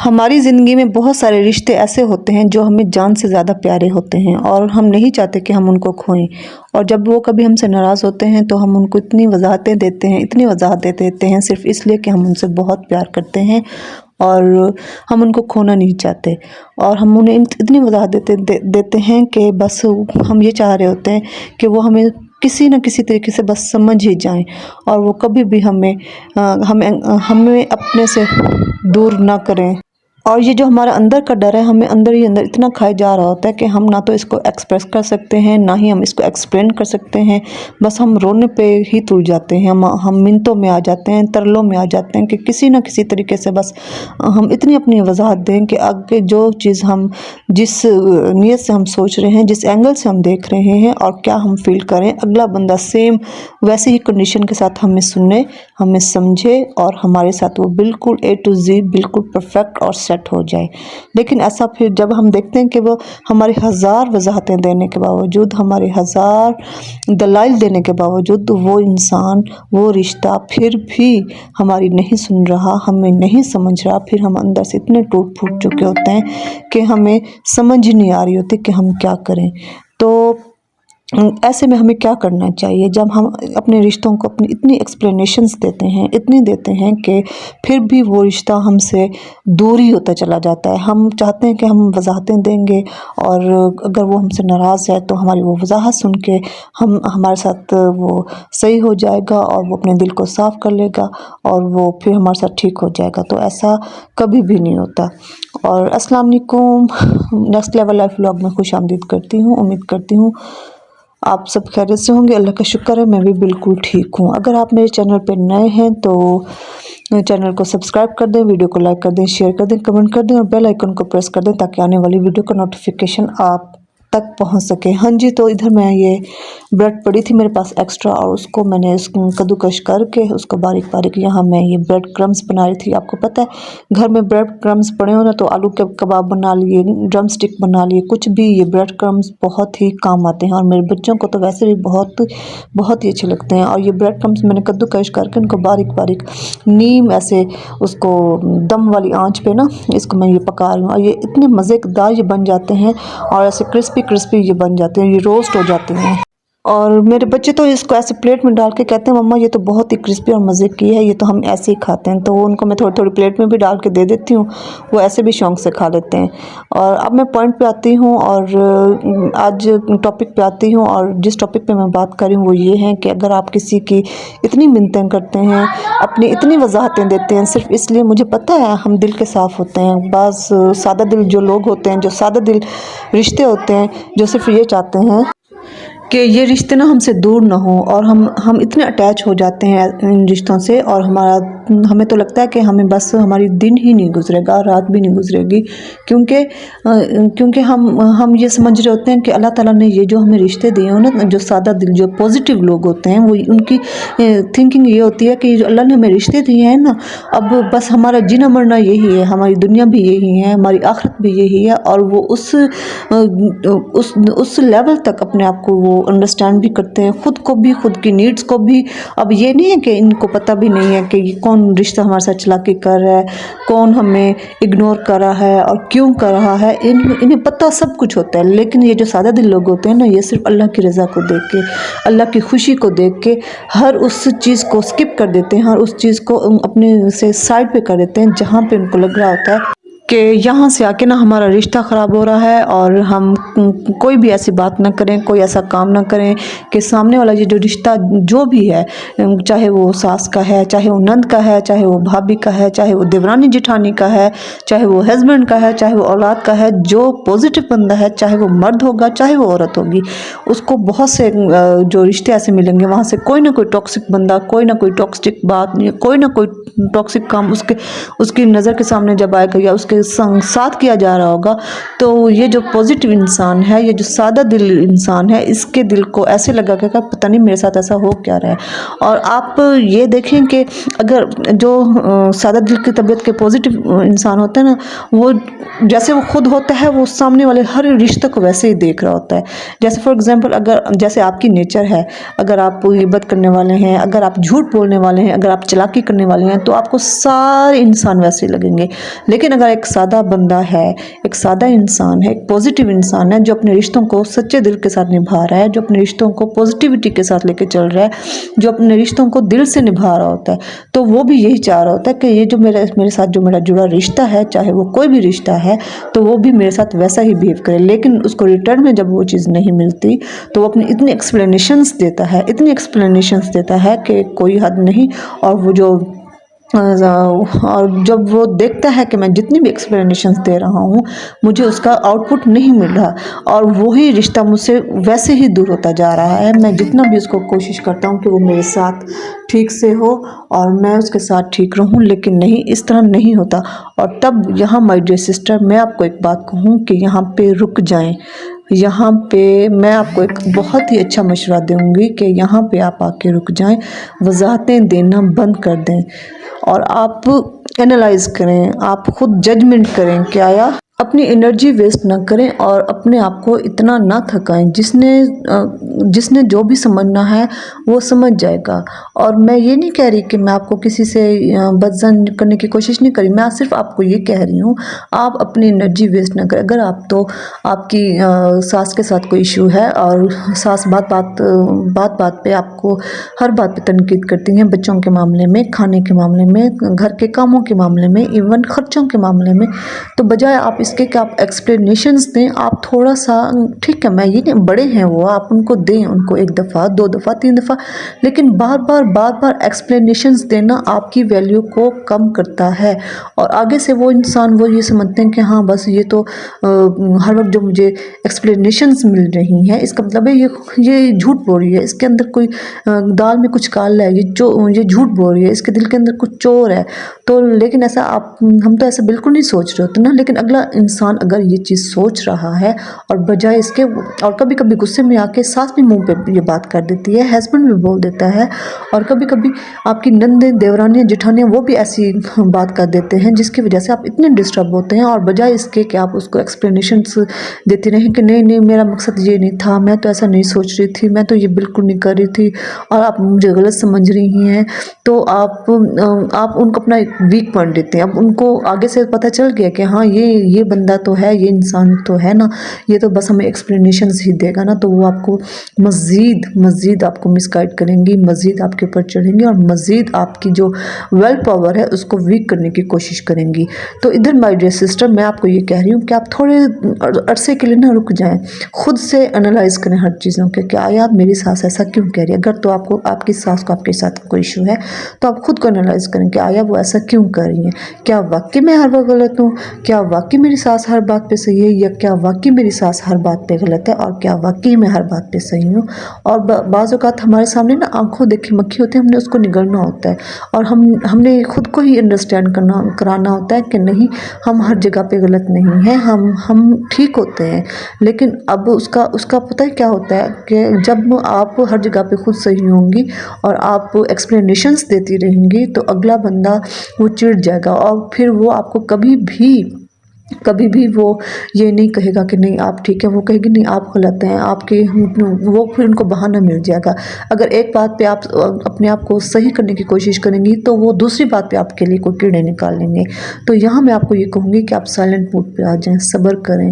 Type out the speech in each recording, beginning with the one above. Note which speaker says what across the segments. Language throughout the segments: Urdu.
Speaker 1: ہماری زندگی میں بہت سارے رشتے ایسے ہوتے ہیں جو ہمیں جان سے زیادہ پیارے ہوتے ہیں اور ہم نہیں چاہتے کہ ہم ان کو کھوئیں، اور جب وہ کبھی ہم سے ناراض ہوتے ہیں تو ہم ان کو اتنی وضاحتیں دیتے ہیں صرف اس لیے کہ ہم ان سے بہت پیار کرتے ہیں اور ہم ان کو کھونا نہیں چاہتے، اور ہم انہیں اتنی وضاحت دیتے ہیں کہ بس ہم یہ چاہ رہے ہوتے ہیں کہ وہ ہمیں کسی نہ کسی طریقے سے بس سمجھ ہی جائیں اور وہ کبھی بھی ہمیں اپنے سے دور نہ کریں۔ اور یہ جو ہمارا اندر کا ڈر ہے ہمیں اندر ہی اندر اتنا کھائے جا رہا ہوتا ہے کہ ہم نہ تو اس کو ایکسپریس کر سکتے ہیں، نہ ہی ہم اس کو ایکسپلین کر سکتے ہیں، بس ہم رونے پہ ہی تل جاتے ہیں، ہم منتوں میں آ جاتے ہیں، ترلوں میں آ جاتے ہیں کہ کسی نہ کسی طریقے سے بس ہم اتنی اپنی وضاحت دیں کہ آگے جو چیز ہم جس نیت سے ہم سوچ رہے ہیں، جس اینگل سے ہم دیکھ رہے ہیں اور کیا ہم فیل کریں، اگلا بندہ سیم ویسے ہی کنڈیشن کے ساتھ ہمیں سنے، ہمیں سمجھے اور ہمارے ساتھ وہ بالکل A to Z بالکل پرفیکٹ اور سیٹ ہو جائے۔ لیکن ایسا پھر جب ہم دیکھتے ہیں کہ وہ ہماری ہزار وضاحتیں دینے کے باوجود، ہمارے ہزار دلائل دینے کے باوجود وہ انسان، وہ رشتہ پھر بھی ہماری نہیں سن رہا، ہمیں نہیں سمجھ رہا، پھر ہم اندر سے اتنے ٹوٹ پھوٹ چکے ہوتے ہیں کہ ہمیں سمجھ ہی نہیں آ رہی ہوتی کہ ہم کیا کریں۔ تو ایسے میں ہمیں کیا کرنا چاہیے جب ہم اپنے رشتوں کو اپنی اتنی ایکسپلینیشنز دیتے ہیں کہ پھر بھی وہ رشتہ ہم سے دور ہی ہوتا چلا جاتا ہے۔ ہم چاہتے ہیں کہ ہم وضاحتیں دیں گے اور اگر وہ ہم سے ناراض ہے تو ہماری وہ وضاحت سن کے ہمارے ساتھ وہ صحیح ہو جائے گا اور وہ اپنے دل کو صاف کر لے گا اور وہ پھر ہمارے ساتھ ٹھیک ہو جائے گا، تو ایسا کبھی بھی نہیں ہوتا۔ اور السلام علیکم، نیکسٹ لیول لائف ولاگ میں خوش آمدید کرتی ہوں۔ امید کرتی ہوں آپ سب خیریت سے ہوں گے، اللہ کا شکر ہے میں بھی بالکل ٹھیک ہوں۔ اگر آپ میرے چینل پہ نئے ہیں تو چینل کو سبسکرائب کر دیں، ویڈیو کو لائک کر دیں، شیئر کر دیں، کمنٹ کر دیں اور بیل آئیکن کو پریس کر دیں تاکہ آنے والی ویڈیو کا نوٹیفیکیشن آپ تک پہنچ سکے۔ ہاں جی، تو ادھر میں یہ بریڈ پڑی تھی میرے پاس ایکسٹرا اور اس کو میں نے کدوکش کر کے اس کو باریک باریک یہاں میں یہ بریڈ کرمز بنا رہی تھی۔ آپ کو پتہ ہے گھر میں بریڈ کرمز پڑے ہو نا تو آلو کے کباب بنا لیے، ڈرم سٹک بنا لیے، کچھ بھی، یہ بریڈ کرمز بہت ہی کام آتے ہیں اور میرے بچوں کو تو ویسے بھی بہت ہی اچھے لگتے ہیں۔ اور یہ بریڈ کرمز میں نے کدوکش کر کے ان کو باریک باریک نیم ایسے اس کو دم والی آنچ پہ نا اس کو میں یہ پکا رہی ہوں اور یہ اتنے مزے دار یہ بن جاتے ہیں اور ایسے کرسپی یہ بن جاتے ہیں، یہ روسٹ ہو جاتے ہیں۔ اور میرے بچے تو اس کو ایسے پلیٹ میں ڈال کے کہتے ہیں مما یہ تو بہت ہی کرسپی اور مزے کی ہے، یہ تو ہم ایسے ہی کھاتے ہیں، تو ان کو میں تھوڑی پلیٹ میں بھی ڈال کے دے دیتی ہوں، وہ ایسے بھی شوق سے کھا لیتے ہیں۔ اور اب میں پوائنٹ پہ آتی ہوں اور آج ٹاپک پہ آتی ہوں، اور جس ٹاپک پہ میں بات کر رہی ہوں وہ یہ ہے کہ اگر آپ کسی کی اتنی منتیں کرتے ہیں، اپنی اتنی وضاحتیں دیتے ہیں صرف اس لیے، مجھے پتہ ہے ہم دل کے صاف ہوتے ہیں، بعض سادہ دل جو لوگ ہوتے ہیں، جو سادہ دل رشتے ہوتے ہیں، جو صرف یہ چاہتے ہیں کہ یہ رشتے نہ ہم سے دور نہ ہوں، اور ہم اتنے اٹیچ ہو جاتے ہیں ان رشتوں سے، اور ہمیں تو لگتا ہے کہ ہمیں بس ہماری دن ہی نہیں گزرے گا، رات بھی نہیں گزرے گی، کیونکہ ہم یہ سمجھ رہے ہوتے ہیں کہ اللہ تعالیٰ نے یہ جو ہمیں رشتے دیے ہیں نا، جو سادہ دل جو پازیٹیو لوگ ہوتے ہیں، وہ ان کی تھنکنگ یہ ہوتی ہے کہ جو اللہ نے ہمیں رشتے دیے ہیں نا، اب بس ہمارا جینا مرنا یہی ہے، ہماری دنیا بھی یہی ہے، ہماری آخرت بھی یہی ہے، اور وہ اس لیول تک اپنے آپ کو وہ انڈرسٹینڈ بھی کرتے ہیں، خود کو بھی، خود کی نیڈز کو بھی۔ اب یہ نہیں ہے کہ ان کو پتہ بھی نہیں ہے کہ یہ کون رشتہ ہمارے ساتھ چلاکی کر رہا ہے، کون ہمیں اگنور کر رہا ہے اور کیوں کر رہا ہے، انہیں پتہ سب کچھ ہوتا ہے، لیکن یہ جو سادہ دل لوگ ہوتے ہیں نا، یہ صرف اللہ کی رضا کو دیکھ کے، اللہ کی خوشی کو دیکھ کے ہر اس چیز کو سکپ کر دیتے ہیں، ہر اس چیز کو اپنے سے سائڈ پہ کر دیتے ہیں جہاں پہ ان کو لگ رہا ہوتا ہے کہ یہاں سے آ کے نا ہمارا رشتہ خراب ہو رہا ہے، اور ہم کوئی بھی ایسی بات نہ کریں، کوئی ایسا کام نہ کریں کہ سامنے والا یہ جو رشتہ جو بھی ہے، چاہے وہ ساس کا ہے، چاہے وہ نند کا ہے، چاہے وہ بھابھی کا ہے، چاہے وہ دیورانی جٹھانی کا ہے، چاہے وہ ہسبینڈ کا ہے، چاہے وہ اولاد کا ہے، جو پازیٹیو بندہ ہے، چاہے وہ مرد ہوگا چاہے وہ عورت ہوگی، اس کو بہت سے جو رشتے ایسے ملیں گے، وہاں سے کوئی نہ کوئی ٹاکسک بندہ، کوئی نہ کوئی ٹاکسک بات، کوئی نہ کوئی ٹاکسک کام اس کی نظر کے سامنے جب آئے گا یا اس کے ساتھ کیا جا رہا ہوگا، تو یہ جو پازیٹیو انسان ہے، یہ جو سادہ دل انسان ہے، اس کے دل کو ایسے لگا کہ پتہ نہیں میرے ساتھ ایسا ہو کیا رہا ہے۔ اور آپ یہ دیکھیں کہ اگر جو سادہ دل کی طبیعت کے پازیٹیو انسان ہوتے ہیں نا، وہ جیسے وہ خود ہوتا ہے، وہ سامنے والے ہر رشتہ کو ویسے ہی دیکھ رہا ہوتا ہے۔ جیسے فار ایگزامپل جیسے آپ کی نیچر ہے، اگر آپ غیبت کرنے والے ہیں، اگر آپ جھوٹ بولنے والے ہیں، اگر آپ چلاکی کرنے والے ہیں، تو آپ کو سارے انسان ویسے ہی لگیں گے، لیکن اگر ایک سادہ بندہ ہے، ایک سادہ انسان ہے، ایک پازیٹیو انسان ہے جو اپنے رشتوں کو سچے دل کے ساتھ نبھا رہا ہے، جو اپنے رشتوں کو پازیٹیوٹی کے ساتھ لے کے چل رہا ہے، جو اپنے رشتوں کو دل سے نبھا رہا ہوتا ہے، تو وہ بھی یہی چاہ رہا ہوتا ہے کہ یہ جو میرے ساتھ جو میرا جڑا رشتہ ہے، چاہے وہ کوئی بھی رشتہ ہے، تو وہ بھی میرے ساتھ ویسا ہی بیہیو کرے۔ لیکن اس کو ریٹرن میں جب وہ چیز نہیں ملتی تو وہ اپنی اتنی ایکسپلینیشنز دیتا ہے، اتنی ایکسپلینیشنز دیتا ہے کہ کوئی حد نہیں۔ اور جب وہ دیکھتا ہے کہ میں جتنی بھی ایکسپلینیشنز دے رہا ہوں مجھے اس کا آؤٹ پٹ نہیں مل رہا، اور وہی رشتہ مجھ سے ویسے ہی دور ہوتا جا رہا ہے، میں جتنا بھی اس کو کوشش کرتا ہوں کہ وہ میرے ساتھ ٹھیک سے ہو اور میں اس کے ساتھ ٹھیک رہوں، لیکن نہیں، اس طرح نہیں ہوتا۔ اور تب یہاں مائی ڈیئر سسٹر، میں آپ کو ایک بات کہوں کہ یہاں پہ رک جائیں۔ یہاں پہ میں آپ کو ایک بہت ہی اچھا مشورہ دوں گی کہ یہاں پہ آپ آ کے رک جائیں، وضاحتیں دینا بند کر دیں اور آپ اینالائز کریں، آپ خود ججمنٹ کریں کہ آیا اپنی انرجی ویسٹ نہ کریں اور اپنے آپ کو اتنا نہ تھکائیں۔ جس نے جو بھی سمجھنا ہے وہ سمجھ جائے گا۔ اور میں یہ نہیں کہہ رہی کہ میں آپ کو کسی سے بدظن کرنے کی کوشش نہیں کری، میں صرف آپ کو یہ کہہ رہی ہوں آپ اپنی انرجی ویسٹ نہ کریں۔ اگر آپ کی ساس کے ساتھ کوئی ایشو ہے اور ساس بات پہ آپ کو ہر بات پہ تنقید کرتی ہیں، بچوں کے معاملے میں، کھانے کے معاملے میں، گھر کے کاموں کے معاملے میں، ایون خرچوں کے معاملے میں، تو بجائے آپ اس کے کہ آپ ایکسپلینیشنز دیں، آپ تھوڑا سا ٹھیک ہے، میں یہ نہیں، بڑے ہیں وہ، آپ ان کو دیں، ان کو 1 دفعہ 2 دفعہ 3 دفعہ، لیکن بار بار ایکسپلینیشنز دینا آپ کی ویلیو کو کم کرتا ہے۔ اور آگے سے وہ انسان وہ یہ سمجھتے ہیں کہ ہاں بس یہ تو ہر وقت جو مجھے ایکسپلینیشنز مل رہی ہیں اس کا مطلب ہے یہ جھوٹ بول رہی ہے، اس کے اندر کوئی دال میں کچھ کالا ہے، یہ جھوٹ بول رہی ہے، اس کے دل کے اندر کچھ چور ہے۔ تو لیکن ایسا ہم تو ایسا بالکل نہیں سوچ رہے ہوتے نا، لیکن اگلا انسان اگر یہ چیز سوچ رہا ہے اور بجائے اس کے، اور کبھی کبھی غصے میں آ کے ساس بھی منہ پہ یہ بات کر دیتی ہے، ہسبینڈ بھی بول دیتا ہے، اور کبھی کبھی آپ کی نندیں، دیورانیاں، جٹھانیاں وہ بھی ایسی بات کر دیتے ہیں جس کی وجہ سے آپ اتنے ڈسٹرب ہوتے ہیں، اور بجائے اس کے کہ آپ اس کو ایکسپلینیشنز دیتی رہیں کہ نہیں میرا مقصد یہ نہیں تھا، میں تو ایسا نہیں سوچ رہی تھی، میں تو یہ بالکل نہیں کر رہی تھی اور آپ مجھے غلط سمجھ رہی ہیں، تو آپ ان کو اپنا ویک پوائنٹ دیتے ہیں۔ اب ان کو آگے سے پتہ چل گیا کہ ہاں یہ بندہ تو ہے، یہ انسان تو ہے نا، یہ تو بس ہمیں ایکسپلینیشنز ہی دے گا نا، تو وہ آپ کو مزید آپ کو مس گائیڈ کریں گی، مزید آپ کے اوپر چڑھیں گی، اور مزید آپ کی جو ویل پاور ہے اس کو ویک کرنے کی کوشش کریں گی۔ تو ادھر مائی ڈیئر سسٹر، میں آپ کو یہ کہہ رہی ہوں کہ آپ تھوڑے عرصے کے لیے نہ رک جائیں، خود سے انالائز کریں ہر چیزوں کے کہ آیا میری ساس ایسا کیوں کہہ رہی ہے۔ اگر تو آپ کی ساس کو آپ کے ساتھ کوئی ایشو ہے تو آپ خود کو انالائز کریں کہ آیا وہ ایسا کیوں کر رہی ہیں، کیا واقعی میں ہر وقت غلط ہوں، کیا واقعی میری ساس ہر بات پہ صحیح ہے، یا کیا واقعی میری ساس ہر بات پہ غلط ہے، اور کیا واقعی میں ہر بات پہ صحیح ہوں۔ اور بعض اوقات ہمارے سامنے نا آنکھوں دیکھی مکھی ہوتی ہے، ہم نے اس کو نگلنا ہوتا ہے، اور ہم نے خود کو ہی انڈرسٹینڈ کرانا ہوتا ہے کہ نہیں، ہم ہر جگہ پہ غلط نہیں ہیں، ہم ٹھیک ہوتے ہیں۔ لیکن اب اس کا پتہ ہے کیا ہوتا ہے کہ جب آپ ہر جگہ پہ خود صحیح ہوں گی اور آپ ایکسپلینیشنز دیتی رہیں گی تو اگلا بندہ وہ چڑ جائے گا، اور پھر وہ آپ کو کبھی بھی وہ یہ نہیں کہے گا کہ نہیں آپ ٹھیک ہے، وہ کہے گی نہیں آپ غلط ہیں، وہ پھر ان کو بہانہ مل جائے گا۔ اگر ایک بات پہ آپ اپنے آپ کو صحیح کرنے کی کوشش کریں گی تو وہ دوسری بات پہ آپ کے لیے کوئی کیڑے نکال لیں گے۔ تو یہاں میں آپ کو یہ کہوں گی کہ آپ سائلنٹ موڈ پہ آ جائیں، صبر کریں،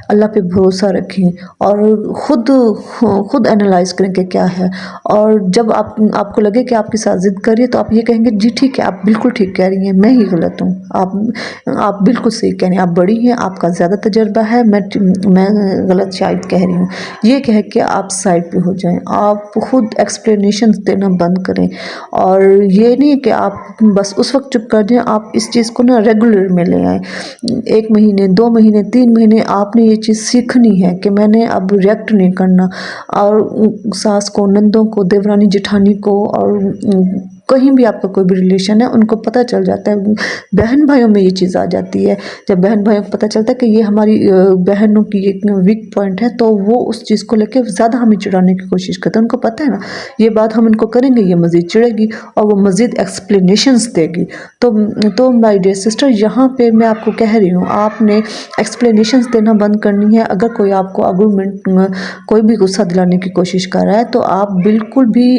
Speaker 1: اللہ پہ بھروسہ رکھیں، اور خود انالائز کریں کہ کیا ہے۔ اور جب آپ کو لگے کہ آپ کے ساتھ ضد کر رہی ہے تو آپ یہ کہیں گے جی ٹھیک ہے، آپ بالکل ٹھیک کہہ رہی ہیں، میں ہی غلط ہوں، آپ بالکل صحیح کہہ رہی ہیں، آپ بڑی ہیں، آپ کا زیادہ تجربہ ہے، میں غلط شاید کہہ رہی ہوں۔ یہ کہہ کے آپ سائڈ پہ ہو جائیں، آپ خود ایکسپلینیشن دینا بند کریں، اور یہ نہیں کہ آپ بس اس وقت چپ کر دیں، آپ اس چیز کو نا ریگولر میں لے آئیں۔ 1 مہینے 2 مہینے 3 مہینے آپ نے یہ چیز سیکھنی ہے کہ میں نے اب ریئیکٹ نہیں کرنا، اور ساس کو، نندوں کو، دیورانی جٹھانی کو، اور کہیں بھی آپ کا کوئی بھی ریلیشن ہے ان کو پتہ چل جاتا ہے۔ بہن بھائیوں میں یہ چیز آ جاتی ہے، جب بہن بھائیوں کو پتہ چلتا ہے کہ یہ ہماری بہنوں کی ایک ویک پوائنٹ ہے تو وہ اس چیز کو لے کے زیادہ ہمیں چڑھانے کی کوشش کرتے ہیں۔ ان کو پتہ ہے نا یہ بات ہم ان کو کریں گے یہ مزید چڑھے گی اور وہ مزید ایکسپلینیشنز دے گی۔ تو مائی ڈیئر سسٹر، یہاں پہ میں آپ کو کہہ رہی ہوں آپ نے ایکسپلینیشنز دینا بند کرنی ہے۔ اگر کوئی آپ کو آرگومنٹ، کوئی بھی غصہ دلانے کی کوشش کر رہا ہے تو آپ بالکل بھی